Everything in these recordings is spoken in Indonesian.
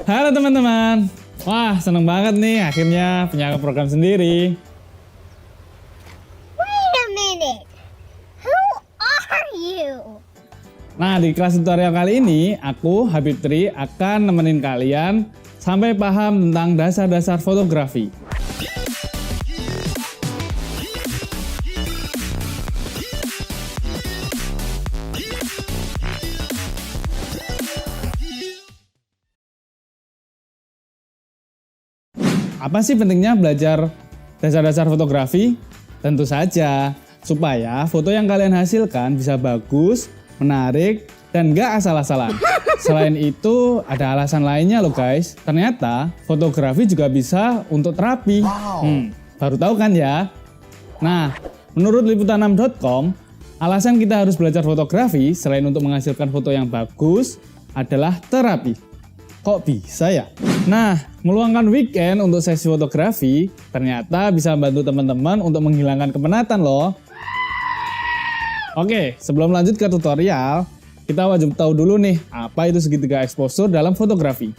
Halo teman-teman. Wah, seneng banget nih akhirnya punya program sendiri. Wait a minute. Who are you? Nah, di kelas tutorial kali ini aku Habib Tri akan nemenin kalian sampai paham tentang dasar-dasar fotografi. Apa sih pentingnya belajar dasar-dasar fotografi? Tentu saja, supaya foto yang kalian hasilkan bisa bagus, menarik, dan gak asal-asalan. Selain itu, ada alasan lainnya loh guys. Ternyata, fotografi juga bisa untuk terapi. Baru tahu kan ya? Nah, menurut liputan6.com, alasan kita harus belajar fotografi selain untuk menghasilkan foto yang bagus adalah terapi. Kok bisa ya? Nah, meluangkan weekend untuk sesi fotografi ternyata bisa membantu teman-teman untuk menghilangkan kepenatan loh. Oke, sebelum lanjut ke tutorial, kita wajib tahu dulu nih apa itu segitiga exposure dalam fotografi.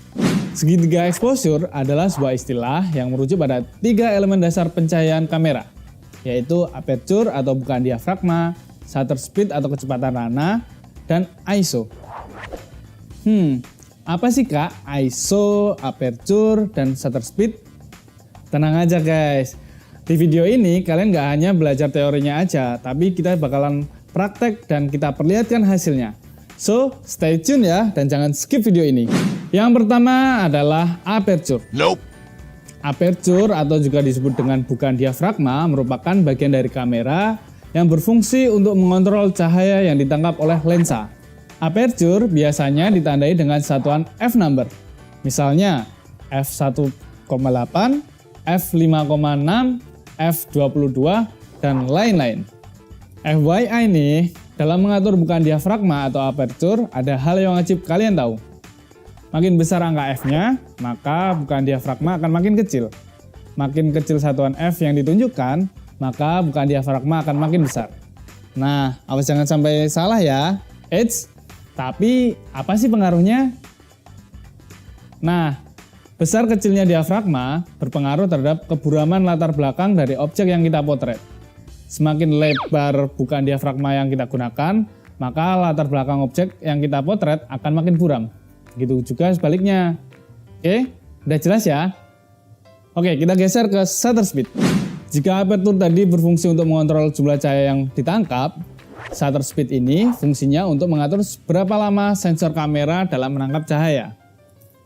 Segitiga exposure adalah sebuah istilah yang merujuk pada 3 elemen dasar pencahayaan kamera, yaitu aperture atau bukaan diafragma, shutter speed atau kecepatan rana, dan ISO. Apa sih kak ISO, aperture, dan shutter speed? Tenang aja guys, di video ini kalian gak hanya belajar teorinya aja, tapi kita bakalan praktek dan kita perlihatkan hasilnya. So, stay tune ya dan jangan skip video ini. Yang pertama adalah aperture. Aperture atau juga disebut dengan bukaan diafragma merupakan bagian dari kamera yang berfungsi untuk mengontrol cahaya yang ditangkap oleh lensa. Aperture biasanya ditandai dengan satuan f-number, misalnya f1,8, f5,6, f22, dan lain-lain. FYI nih, dalam mengatur bukaan diafragma atau aperture ada hal yang wajib kalian tahu. Makin besar angka f-nya, maka bukaan diafragma akan makin kecil. Makin kecil satuan f yang ditunjukkan, maka bukaan diafragma akan makin besar. Nah, awas jangan sampai salah ya. Tapi apa sih pengaruhnya? Nah, besar kecilnya diafragma berpengaruh terhadap keburaman latar belakang dari objek yang kita potret. Semakin lebar bukaan diafragma yang kita gunakan, maka latar belakang objek yang kita potret akan makin buram. Begitu juga sebaliknya. Oke, udah jelas ya? Oke, kita geser ke shutter speed. Jika aperture tadi berfungsi untuk mengontrol jumlah cahaya yang ditangkap, shutter speed ini fungsinya untuk mengatur seberapa lama sensor kamera dalam menangkap cahaya.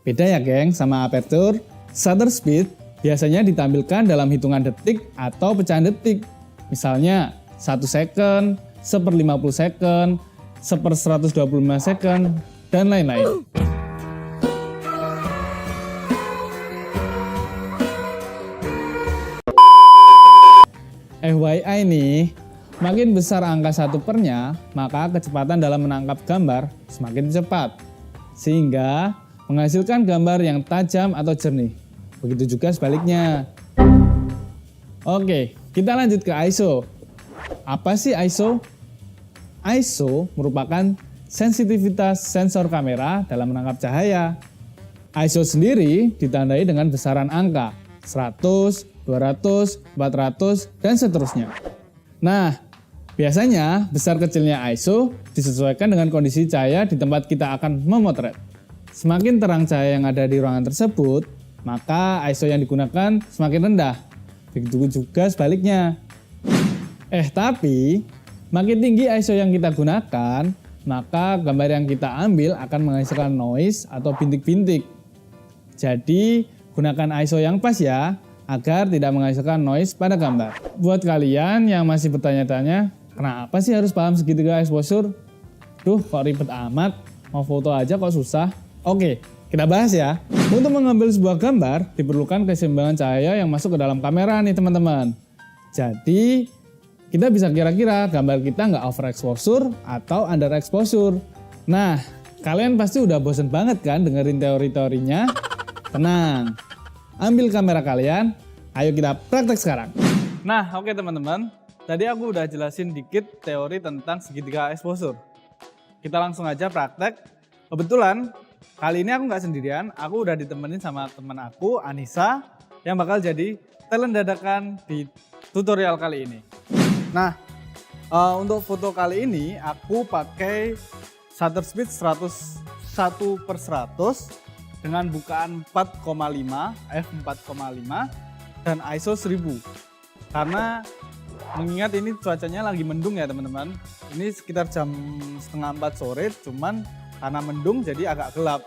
Beda ya geng sama aperture. Shutter speed biasanya ditampilkan dalam hitungan detik atau pecahan detik. Misalnya 1 second, 1/50 second, 1/125 second, dan lain-lain. FYI nih, makin besar angka 1/nya, maka kecepatan dalam menangkap gambar semakin cepat, sehingga menghasilkan gambar yang tajam atau jernih. Begitu juga sebaliknya. Oke, kita lanjut ke ISO. Apa sih ISO? ISO merupakan sensitivitas sensor kamera dalam menangkap cahaya. ISO sendiri ditandai dengan besaran angka 100, 200, 400, dan seterusnya. Nah, biasanya besar kecilnya ISO disesuaikan dengan kondisi cahaya di tempat kita akan memotret. Semakin terang cahaya yang ada di ruangan tersebut, maka ISO yang digunakan semakin rendah. Begitu juga sebaliknya. Tapi makin tinggi ISO yang kita gunakan, maka gambar yang kita ambil akan menghasilkan noise atau bintik-bintik. Jadi, gunakan ISO yang pas ya, agar tidak menghasilkan noise pada gambar. Buat kalian yang masih bertanya-tanya, kenapa sih harus paham segitiga exposure? Duh, kok ribet amat, mau foto aja kok susah. Oke, kita bahas ya. Untuk mengambil sebuah gambar, diperlukan keseimbangan cahaya yang masuk ke dalam kamera nih teman-teman. Jadi, kita bisa kira-kira gambar kita nggak overexposure atau underexposure. Nah, kalian pasti udah bosen banget kan dengerin teori-teorinya? Tenang, ambil kamera kalian, ayo kita praktek sekarang. Nah, oke teman-teman, tadi aku udah jelasin dikit teori tentang segitiga exposure. Kita langsung aja praktek. Kebetulan kali ini aku nggak sendirian, aku udah ditemenin sama teman aku, Anissa, yang bakal jadi talent dadakan di tutorial kali ini. Nah, untuk foto kali ini aku pakai shutter speed 101/100 dengan bukaan 4,5 f4,5 dan ISO 1000. Karena mengingat ini cuacanya lagi mendung ya teman-teman. Ini sekitar jam setengah 4 sore, cuman karena mendung jadi agak gelap.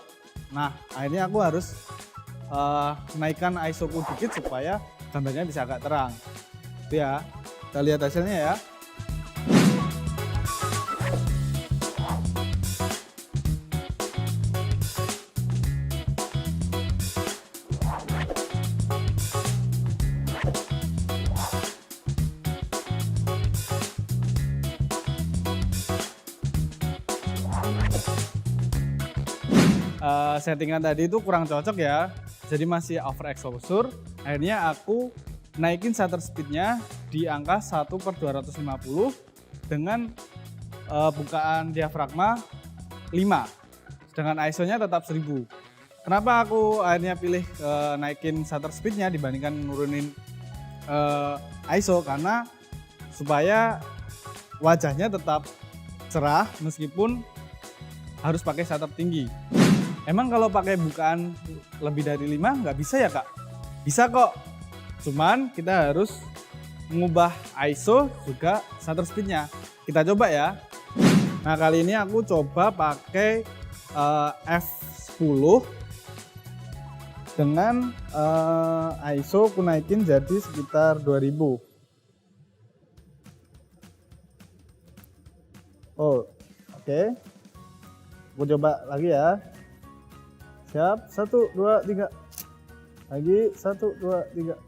Nah, akhirnya aku harus menaikkan ISO ku dikit supaya gambarnya bisa agak terang. Itu ya. Kita lihat hasilnya ya. Settingan tadi itu kurang cocok ya, jadi masih overexposure. Akhirnya aku naikin shutter speednya di angka 1/250 dengan bukaan diafragma 5, sedangkan ISO-nya tetap 1000. Kenapa aku akhirnya pilih naikin shutter speednya dibandingkan nurunin ISO? Karena supaya wajahnya tetap cerah meskipun harus pakai shutter tinggi. Emang kalau pakai bukaan lebih dari 5 nggak bisa ya kak? Bisa kok, cuman kita harus mengubah ISO juga shutter speednya. Kita coba ya. Nah kali ini aku coba pakai f10 dengan ISO aku naikin jadi sekitar 2000. Oh oke. Aku coba lagi ya. Siap, 1, 2, 3. Lagi, 1, 2, 3.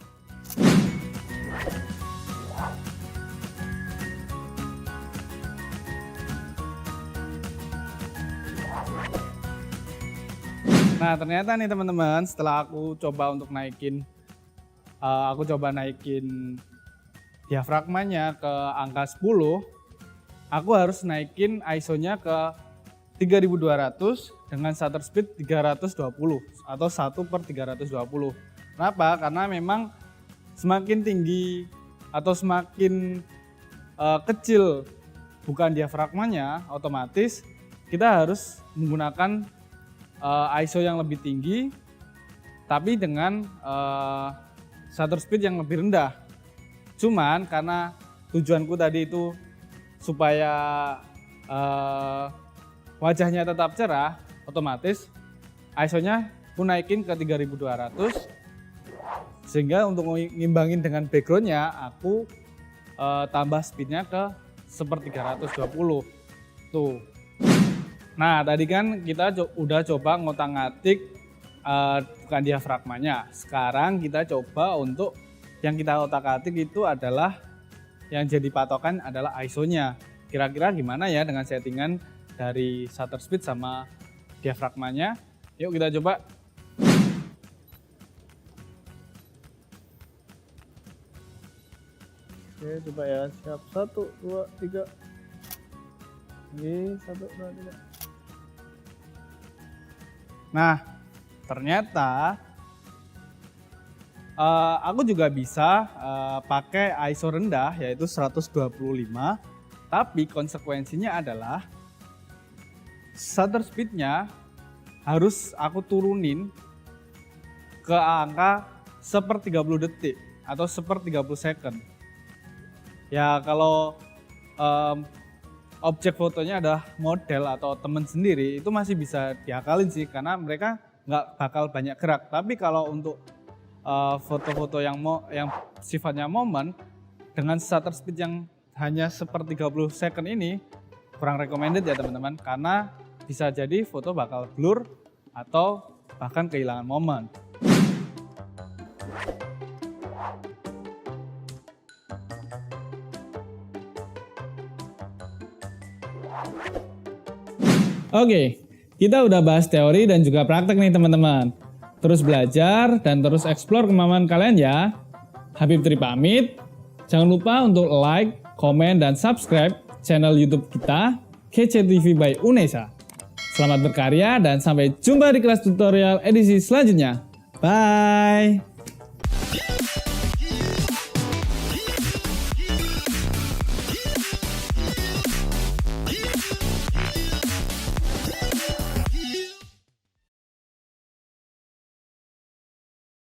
Nah ternyata nih teman-teman, setelah aku coba untuk naikin, diafragmanya ke angka 10, aku harus naikin ISO-nya ke 3200 dengan shutter speed 320 atau 1/320. Kenapa? Karena memang semakin tinggi atau semakin kecil bukaan diafragmanya, otomatis kita harus menggunakan ISO yang lebih tinggi tapi dengan shutter speed yang lebih rendah. Cuman karena tujuanku tadi itu supaya wajahnya tetap cerah, otomatis ISO-nya aku naikin ke 3200, sehingga untuk ngimbangin dengan background-nya aku tambah speednya ke 1/320 tuh. Nah tadi kan kita udah coba ngotak-ngatik bukan diafragmanya. Sekarang kita coba untuk yang kita otak-atik itu adalah yang jadi patokan adalah ISO-nya. Kira-kira gimana ya dengan settingan dari shutter speed sama diafragmanya? Yuk kita coba. Oke, coba ya. Siap. 1, 2, 3. Oke, 1, 2, 3. Nah, ternyata aku juga bisa pakai ISO rendah yaitu 125, tapi konsekuensinya adalah shutter speednya harus aku turunin ke angka 1/30 detik atau 1/30 second. Ya kalau objek fotonya adalah model atau temen sendiri itu masih bisa diakalin sih karena mereka nggak bakal banyak gerak. Tapi kalau untuk foto-foto yang sifatnya momen dengan shutter speed yang hanya 1/30 second ini kurang recommended ya teman-teman, karena bisa jadi foto bakal blur atau bahkan kehilangan momen. Oke, kita udah bahas teori dan juga praktek nih teman-teman. Terus belajar dan terus explore kemampuan kalian ya. Habib Tri pamit. Jangan lupa untuk like, komen, dan subscribe channel YouTube kita, Kece TV by Unesa. Selamat berkarya dan sampai jumpa di kelas tutorial edisi selanjutnya. Bye!